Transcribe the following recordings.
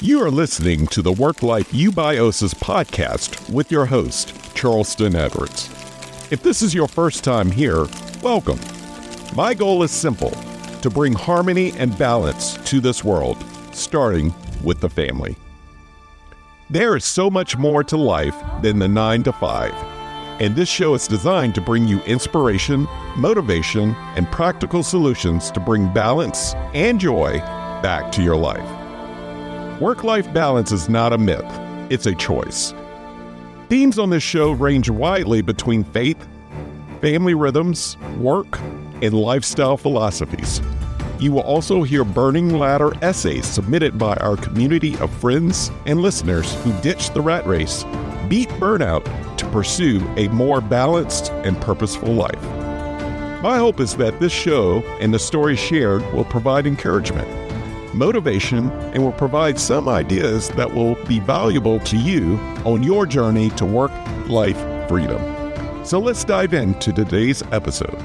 You are listening to the Work-Life Eubiosis podcast with your host, Charleston Edwards. If this is your first time here, welcome. My goal is simple, to bring harmony and balance to this world, starting with the family. There is so much more to life than the 9 to 5, and this show is designed to bring you inspiration, motivation, and practical solutions to bring balance and joy back to your life. Work-life balance is not a myth, it's a choice. Themes on this show range widely between faith, family rhythms, work, and lifestyle philosophies. You will also hear burning ladder essays submitted by our community of friends and listeners who ditched the rat race, beat burnout to pursue a more balanced and purposeful life. My hope is that this show and the stories shared will provide encouragement, motivation, and will provide some ideas that will be valuable to you on your journey to work-life freedom. So let's dive into today's episode.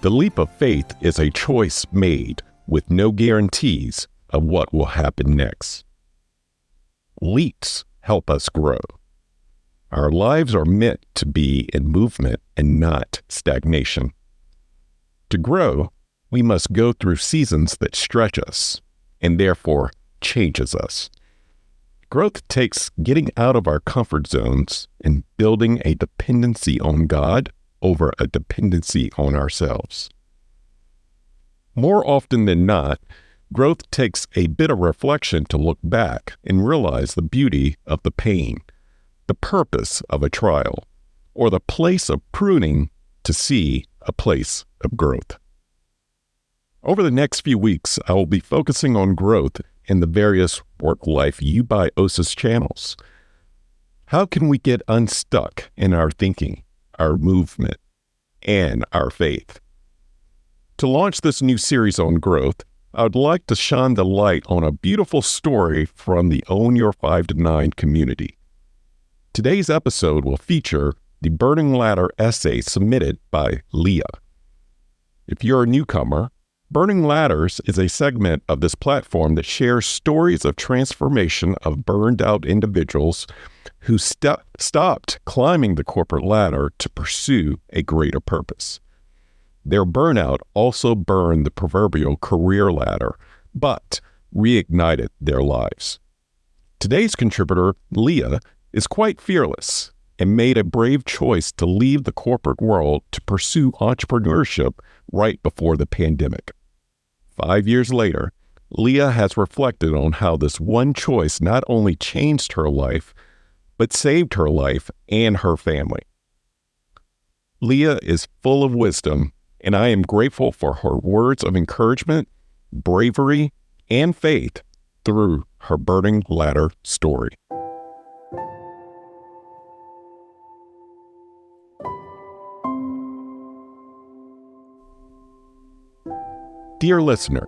The leap of faith is a choice made with no guarantees of what will happen next. Leaps help us grow. Our lives are meant to be in movement and not stagnation. To grow, we must go through seasons that stretch us and therefore changes us. Growth takes getting out of our comfort zones and building a dependency on God over a dependency on ourselves. More often than not, growth takes a bit of reflection to look back and realize the beauty of the pain, the purpose of a trial, or the place of pruning to see a place of growth. Over the next few weeks, I will be focusing on growth in the various work-life eubiosis channels. How can we get unstuck in our thinking, our movement, and our faith? To launch this new series on growth, I would like to shine the light on a beautiful story from the Own Your 5 to 9 community. Today's episode will feature the Burning Ladder essay submitted by Leah. If you're a newcomer, Burning Ladders is a segment of this platform that shares stories of transformation of burned out individuals who stopped climbing the corporate ladder to pursue a greater purpose. Their burnout also burned the proverbial career ladder, but reignited their lives. Today's contributor, Leah, is quite fearless and made a brave choice to leave the corporate world to pursue entrepreneurship right before the pandemic. 5 years later, Leah has reflected on how this one choice not only changed her life, but saved her life and her family. Leah is full of wisdom, and I am grateful for her words of encouragement, bravery, and faith through her Burning Ladder story. Dear listener,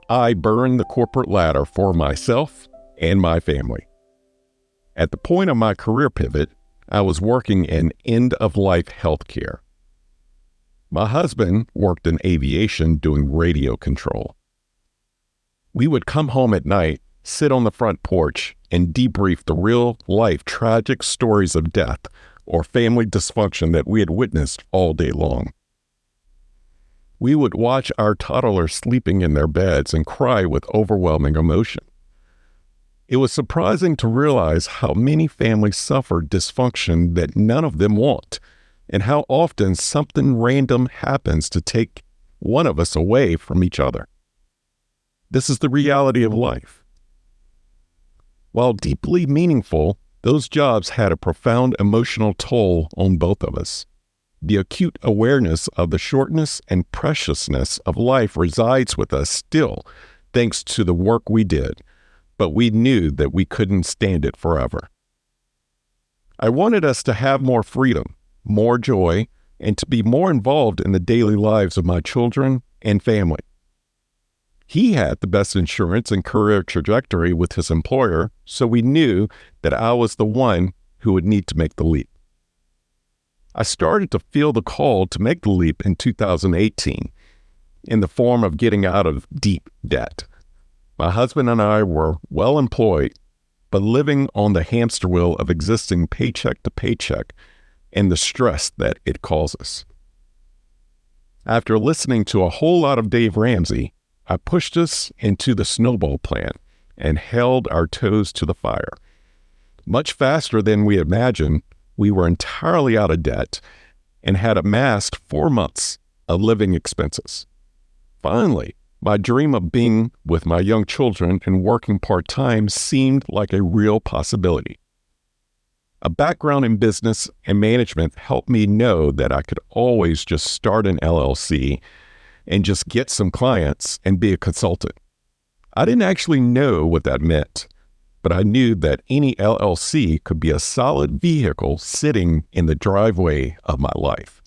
I burned the corporate ladder for myself and my family. At the point of my career pivot, I was working in end-of-life healthcare. My husband worked in aviation doing radio control. We would come home at night, sit on the front porch, and debrief the real-life tragic stories of death or family dysfunction that we had witnessed all day long. We would watch our toddlers sleeping in their beds and cry with overwhelming emotion. It was surprising to realize how many families suffer dysfunction that none of them want, and how often something random happens to take one of us away from each other. This is the reality of life. While deeply meaningful, those jobs had a profound emotional toll on both of us. The acute awareness of the shortness and preciousness of life resides with us still, thanks to the work we did, but we knew that we couldn't stand it forever. I wanted us to have more freedom, more joy, and to be more involved in the daily lives of my children and family. He had the best insurance and career trajectory with his employer, so we knew that I was the one who would need to make the leap. I started to feel the call to make the leap in 2018. in the form of getting out of deep debt. My husband and I were well employed, but living on the hamster wheel of existing paycheck to paycheck and the stress that it causes. After listening to a whole lot of Dave Ramsey, I pushed us into the snowball plan and held our toes to the fire. Much faster than we imagined, we were entirely out of debt and had amassed 4 months of living expenses. Finally, my dream of being with my young children and working part-time seemed like a real possibility. A background in business and management helped me know that I could always just start an LLC and just get some clients and be a consultant. I didn't actually know what that meant, but I knew that any LLC could be a solid vehicle sitting in the driveway of my life.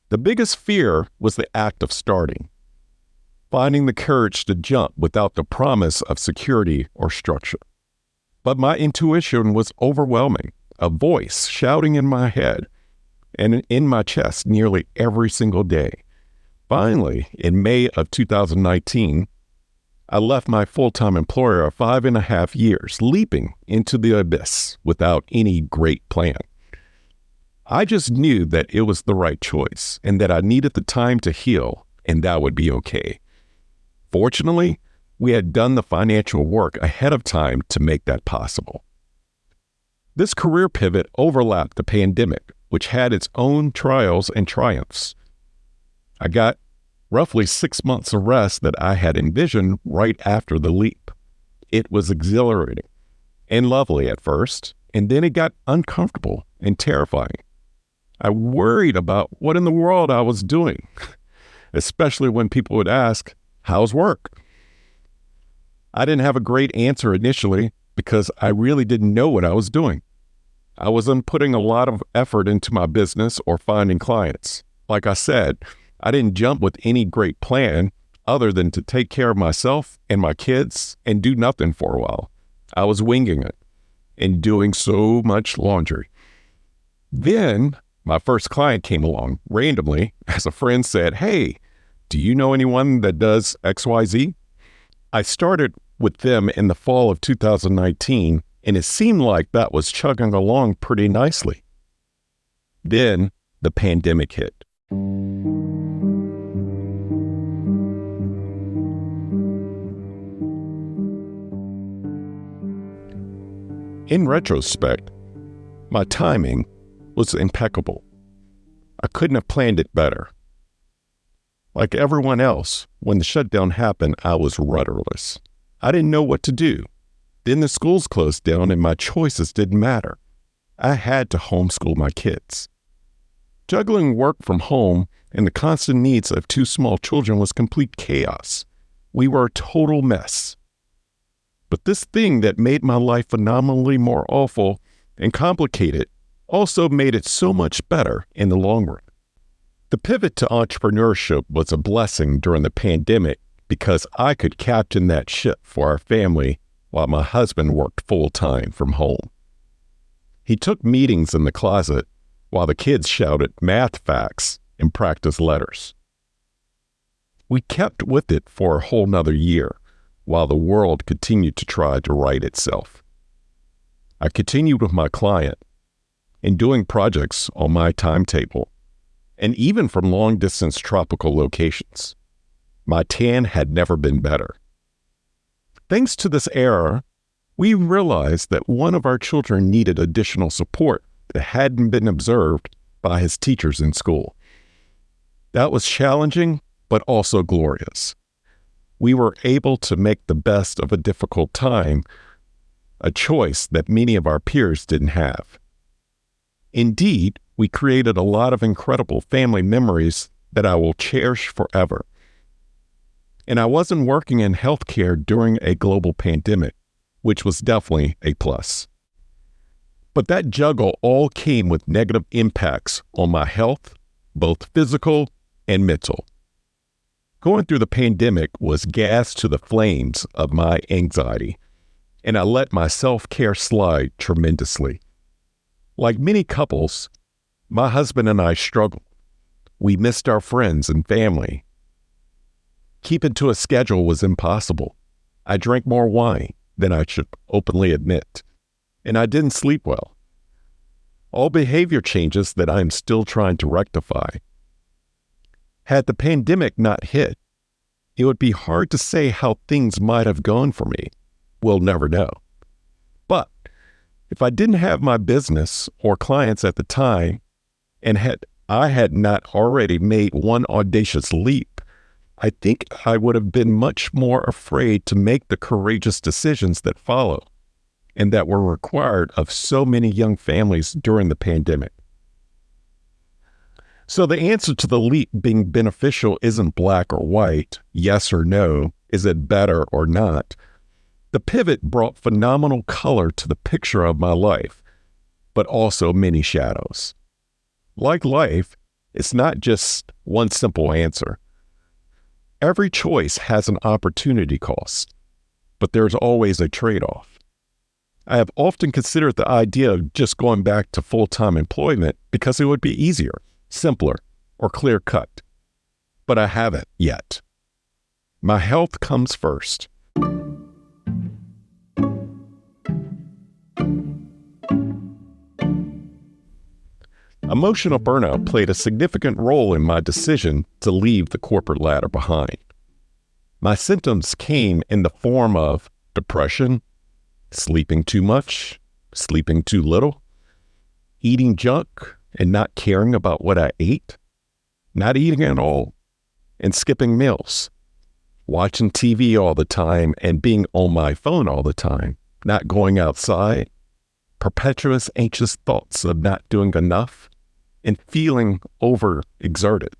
The biggest fear was the act of starting, finding the courage to jump without the promise of security or structure. But my intuition was overwhelming, a voice shouting in my head and in my chest nearly every single day. Finally, in May of 2019, I left my full-time employer of 5.5 years, leaping into the abyss without any great plan. I just knew that it was the right choice and that I needed the time to heal, and that would be okay. Fortunately, we had done the financial work ahead of time to make that possible. This career pivot overlapped the pandemic, which had its own trials and triumphs. I got roughly 6 months of rest that I had envisioned right after the leap. It was exhilarating and lovely at first, and then it got uncomfortable and terrifying. I worried about what in the world I was doing, especially when people would ask, "How's work?" I didn't have a great answer initially because I really didn't know what I was doing. I wasn't putting a lot of effort into my business or finding clients. Like I said, I didn't jump with any great plan other than to take care of myself and my kids and do nothing for a while. I was winging it and doing so much laundry. Then my first client came along randomly as a friend said, "Hey, do you know anyone that does XYZ?" I started with them in the fall of 2019, and it seemed like that was chugging along pretty nicely. Then the pandemic hit. In retrospect, my timing was impeccable. I couldn't have planned it better. Like everyone else, when the shutdown happened, I was rudderless. I didn't know what to do. Then the schools closed down and my choices didn't matter. I had to homeschool my kids. Juggling work from home and the constant needs of 2 small children was complete chaos. We were a total mess. But this thing that made my life phenomenally more awful and complicated also made it so much better in the long run. The pivot to entrepreneurship was a blessing during the pandemic because I could captain that ship for our family while my husband worked full-time from home. He took meetings in the closet while the kids shouted math facts and practiced letters. We kept with it for a whole nother year while the world continued to try to right itself. I continued with my client and doing projects on my timetable, and even from long-distance tropical locations. My tan had never been better. Thanks to this error, we realized that one of our children needed additional support that hadn't been observed by his teachers in school. That was challenging, but also glorious. We were able to make the best of a difficult time, a choice that many of our peers didn't have. Indeed, we created a lot of incredible family memories that I will cherish forever. And I wasn't working in healthcare during a global pandemic, which was definitely a plus. But that juggle all came with negative impacts on my health, both physical and mental. Going through the pandemic was gas to the flames of my anxiety, and I let my self-care slide tremendously. Like many couples, my husband and I struggled. We missed our friends and family. Keeping to a schedule was impossible. I drank more wine than I should openly admit, and I didn't sleep well. All behavior changes that I'm still trying to rectify. Had the pandemic not hit, it would be hard to say how things might have gone for me. We'll never know. But if I didn't have my business or clients at the time, and I had not already made one audacious leap, I think I would have been much more afraid to make the courageous decisions that follow and that were required of so many young families during the pandemic. So the answer to the leap being beneficial isn't black or white, yes or no, is it better or not. The pivot brought phenomenal color to the picture of my life, but also many shadows. Like life, it's not just one simple answer. Every choice has an opportunity cost, but there's always a trade-off. I have often considered the idea of just going back to full-time employment because it would be easier, simpler, or clear-cut. But I haven't yet. My health comes first. Emotional burnout played a significant role in my decision to leave the corporate ladder behind. My symptoms came in the form of depression, sleeping too much, sleeping too little, eating junk and not caring about what I ate, not eating at all, and skipping meals, watching TV all the time and being on my phone all the time, not going outside, perpetuous anxious thoughts of not doing enough, and feeling overexerted.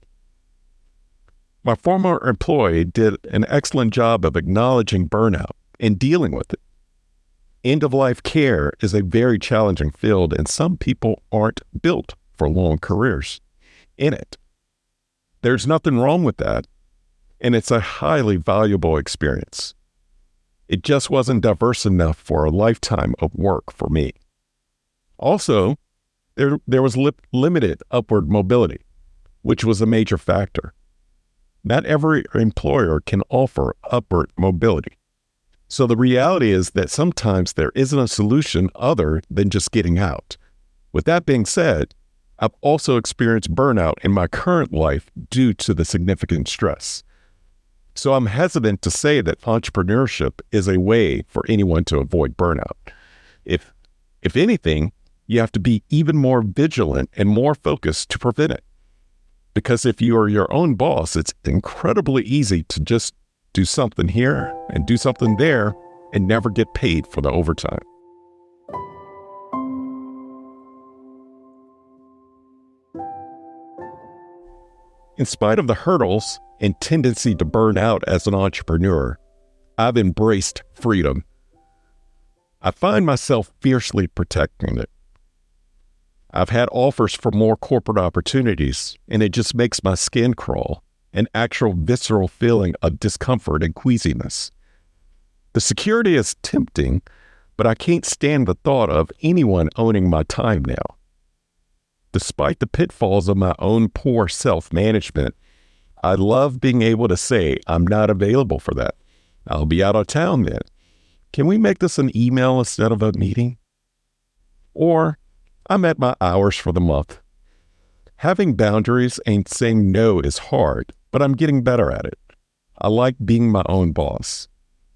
My former employee did an excellent job of acknowledging burnout and dealing with it. End-of-life care is a very challenging field, and some people aren't built for long careers in it. There's nothing wrong with that, and it's a highly valuable experience. It just wasn't diverse enough for a lifetime of work for me. Also, there was limited upward mobility, which was a major factor. Not every employer can offer upward mobility. So the reality is that sometimes there isn't a solution other than just getting out. With that being said, I've also experienced burnout in my current life due to the significant stress. So I'm hesitant to say that entrepreneurship is a way for anyone to avoid burnout. If anything, you have to be even more vigilant and more focused to prevent it. Because if you are your own boss, it's incredibly easy to just do something here and do something there and never get paid for the overtime. In spite of the hurdles and tendency to burn out as an entrepreneur, I've embraced freedom. I find myself fiercely protecting it. I've had offers for more corporate opportunities, and it just makes my skin crawl, an actual visceral feeling of discomfort and queasiness. The security is tempting, but I can't stand the thought of anyone owning my time now. Despite the pitfalls of my own poor self-management, I love being able to say, I'm not available for that. I'll be out of town then. Can we make this an email instead of a meeting? Or, I'm at my hours for the month. Having boundaries and saying no is hard, but I'm getting better at it. I like being my own boss,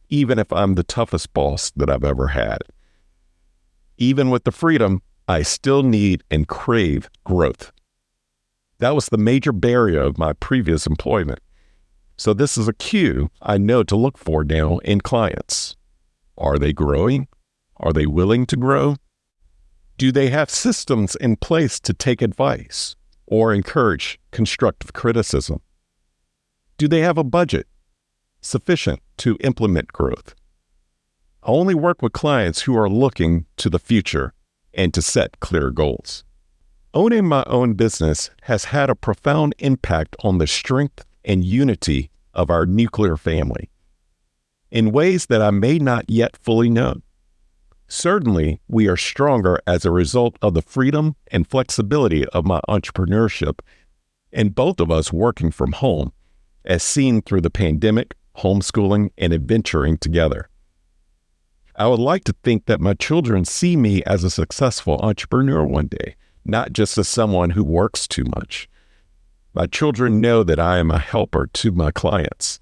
even if I'm the toughest boss that I've ever had. Even with the freedom, I still need and crave growth. That was the major barrier of my previous employment. So this is a cue I know to look for now in clients. Are they growing? Are they willing to grow? Do they have systems in place to take advice or encourage constructive criticism? Do they have a budget sufficient to implement growth? I only work with clients who are looking to the future and to set clear goals. Owning my own business has had a profound impact on the strength and unity of our nuclear family in ways that I may not yet fully know. Certainly, we are stronger as a result of the freedom and flexibility of my entrepreneurship and both of us working from home, as seen through the pandemic, homeschooling, and adventuring together. I would like to think that my children see me as a successful entrepreneur one day, not just as someone who works too much. My children know that I am a helper to my clients,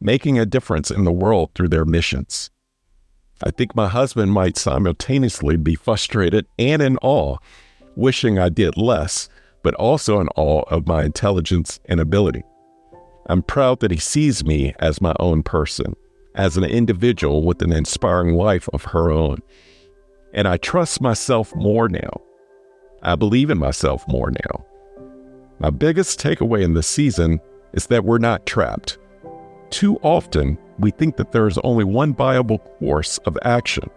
making a difference in the world through their missions. I think my husband might simultaneously be frustrated and in awe, wishing I did less, but also in awe of my intelligence and ability. I'm proud that he sees me as my own person, as an individual with an inspiring life of her own. And I trust myself more now. I believe in myself more now. My biggest takeaway in this season is that we're not trapped. Too often, we think that there is only one viable course of action,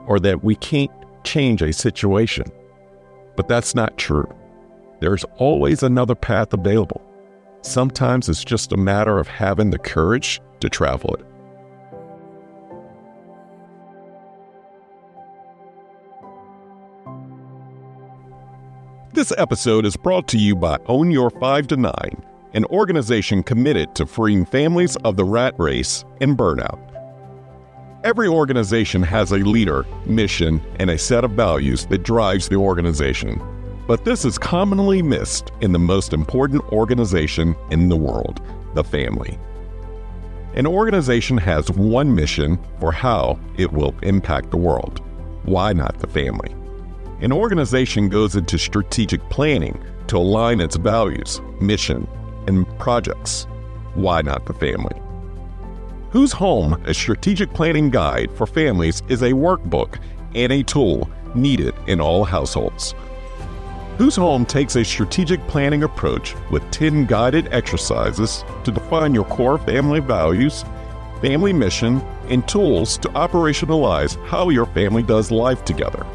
or that we can't change a situation. But that's not true. There's always another path available. Sometimes it's just a matter of having the courage to travel it. This episode is brought to you by Own Your 5 to 9, an organization committed to freeing families of the rat race and burnout. Every organization has a leader, mission, and a set of values that drives the organization. But this is commonly missed in the most important organization in the world, the family. An organization has one mission for how it will impact the world. Why not the family? An organization goes into strategic planning to align its values, mission, and projects. Why not the family? Whose Home, a strategic planning guide for families, is a workbook and a tool needed in all households. Whose Home takes a strategic planning approach with 10 guided exercises to define your core family values, family mission, and tools to operationalize how your family does life together.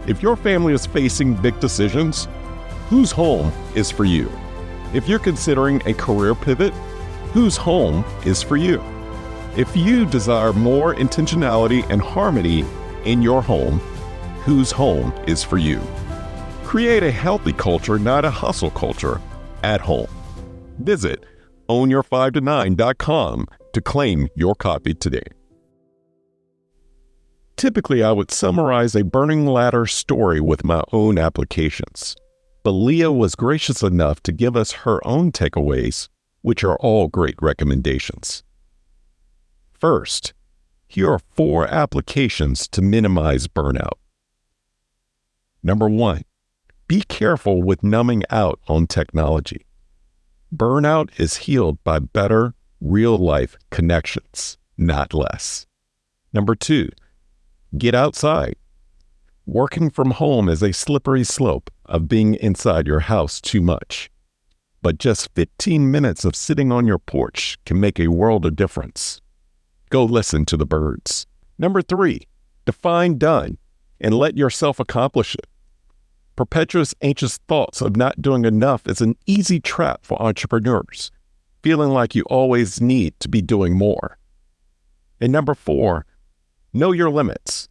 If your family is facing big decisions, Whose Home is for you. If you're considering a career pivot, Whose Home is for you. If you desire more intentionality and harmony in your home, Whose Home is for you. Create a healthy culture, not a hustle culture, at home. Visit ownyour5to9.com to claim your copy today. Typically, I would summarize a burning ladder story with my own applications, but Leah was gracious enough to give us her own takeaways, which are all great recommendations. First, here are 4 applications to minimize burnout. Number 1, be careful with numbing out on technology. Burnout is healed by better, real-life connections, not less. Number 2, get outside. Working from home is a slippery slope of being inside your house too much. But just 15 minutes of sitting on your porch can make a world of difference. Go listen to the birds. Number 3, define done and let yourself accomplish it. Perpetuous anxious thoughts of not doing enough is an easy trap for entrepreneurs, feeling like you always need to be doing more. And number 4, know your limits.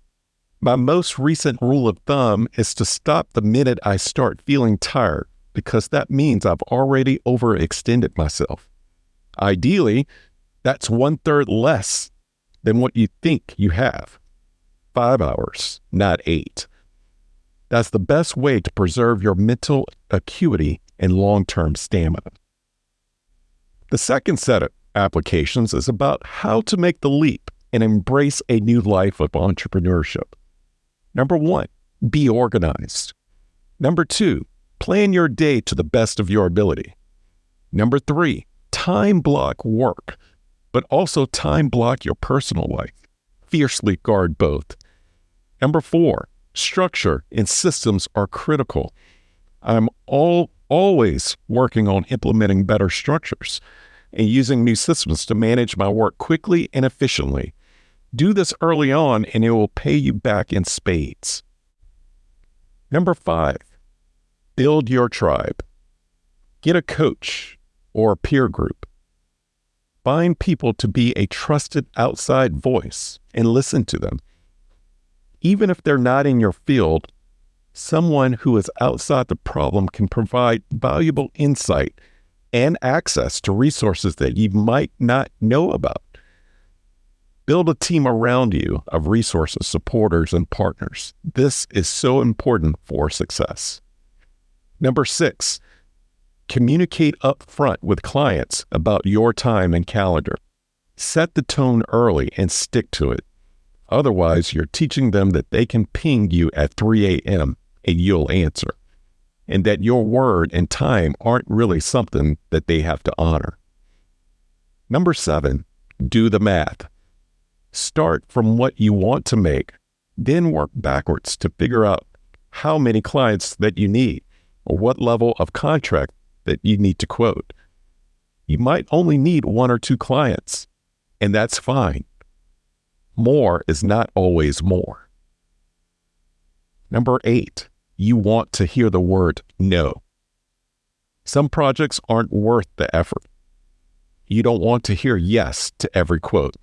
My most recent rule of thumb is to stop the minute I start feeling tired, because that means I've already overextended myself. Ideally, that's 1/3 less than what you think you have. 5 hours, not 8. That's the best way to preserve your mental acuity and long-term stamina. The second set of applications is about how to make the leap and embrace a new life of entrepreneurship. Number 1, be organized. Number 2, plan your day to the best of your ability. Number 3, time block work, but also time block your personal life. Fiercely guard both. Number 4, structure and systems are critical. I'm always working on implementing better structures and using new systems to manage my work quickly and efficiently. Do this early on and it will pay you back in spades. Number 5, build your tribe. Get a coach or a peer group. Find people to be a trusted outside voice and listen to them. Even if they're not in your field, Someone who is outside the problem can provide valuable insight and access to resources that you might not know about. Build a team around you of resources, supporters, and partners. This is so important for success. Number 6, communicate upfront with clients about your time and calendar. Set the tone early and stick to it. Otherwise, you're teaching them that they can ping you at 3 a.m. and you'll answer, and that your word and time aren't really something that they have to honor. Number 7, do the math. Start from what you want to make, then work backwards to figure out how many clients that you need or what level of contract that you need to quote. You might only need 1 or 2 clients, and that's fine. More is not always more. Number 8, you want to hear the word no. Some projects aren't worth the effort. You don't want to hear yes to every quote.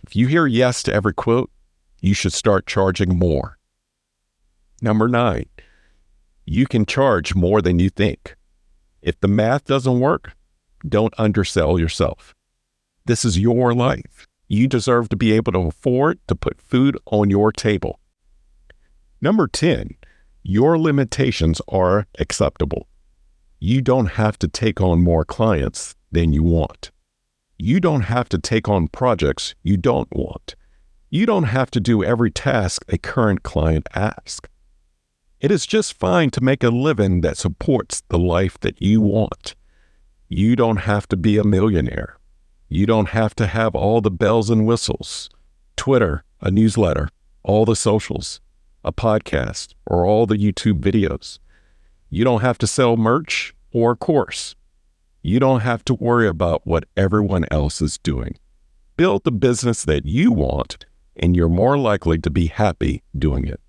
If you hear yes to every quote, you should start charging more. Number 9, you can charge more than you think. If the math doesn't work, don't undersell yourself. This is your life. You deserve to be able to afford to put food on your table. Number 10, your limitations are acceptable. You don't have to take on more clients than you want. You don't have to take on projects you don't want. You don't have to do every task a current client asks. It is just fine to make a living that supports the life that you want. You don't have to be a millionaire. You don't have to have all the bells and whistles, Twitter, a newsletter, all the socials, a podcast, or all the YouTube videos. You don't have to sell merch or a course. You don't have to worry about what everyone else is doing. Build the business that you want, and you're more likely to be happy doing it.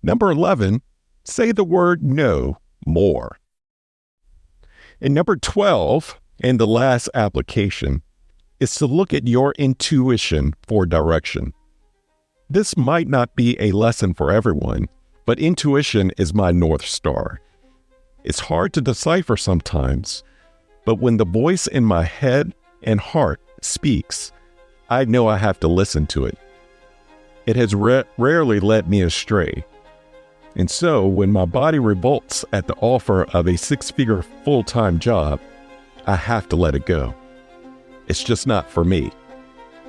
Number 11, say the word no more. And number 12, and the last application, is to look at your intuition for direction. This might not be a lesson for everyone, but intuition is my North Star. It's hard to decipher sometimes, but when the voice in my head and heart speaks, I know I have to listen to it. It has rarely led me astray. And so when my body revolts at the offer of a 6-figure full-time job, I have to let it go. It's just not for me.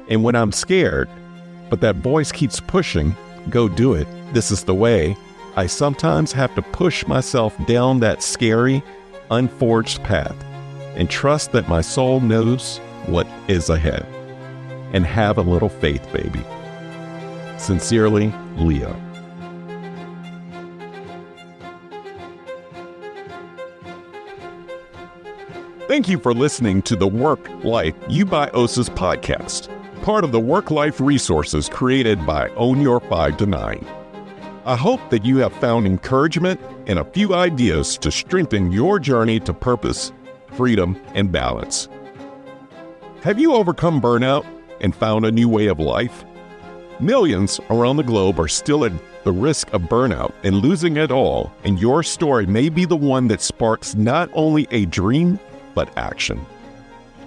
And when I'm scared, but that voice keeps pushing, go do it, this is the way, I sometimes have to push myself down that scary, unforged path and trust that my soul knows what is ahead. And have a little faith, baby. Sincerely, Leo. Thank you for listening to the Work Life You by OSAS podcast, part of the Work Life resources created by Own Your 5 to 9. I hope that you have found encouragement and a few ideas to strengthen your journey to purpose, freedom, and balance. Have you overcome burnout and found a new way of life? Millions around the globe are still at the risk of burnout and losing it all, and your story may be the one that sparks not only a dream, but action.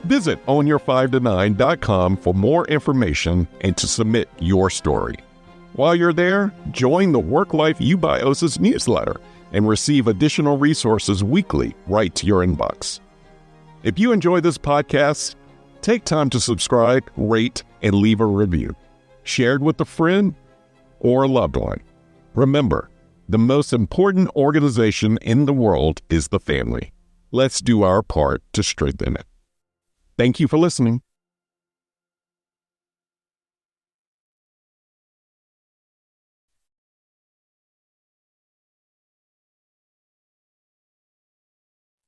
Visit ownyour5to9.com for more information and to submit your story. While you're there, join the Work Life You by OSAS newsletter and receive additional resources weekly right to your inbox. If you enjoy this podcast, take time to subscribe, rate, and leave a review. Share it with a friend or a loved one. Remember, the most important organization in the world is the family. Let's do our part to strengthen it. Thank you for listening.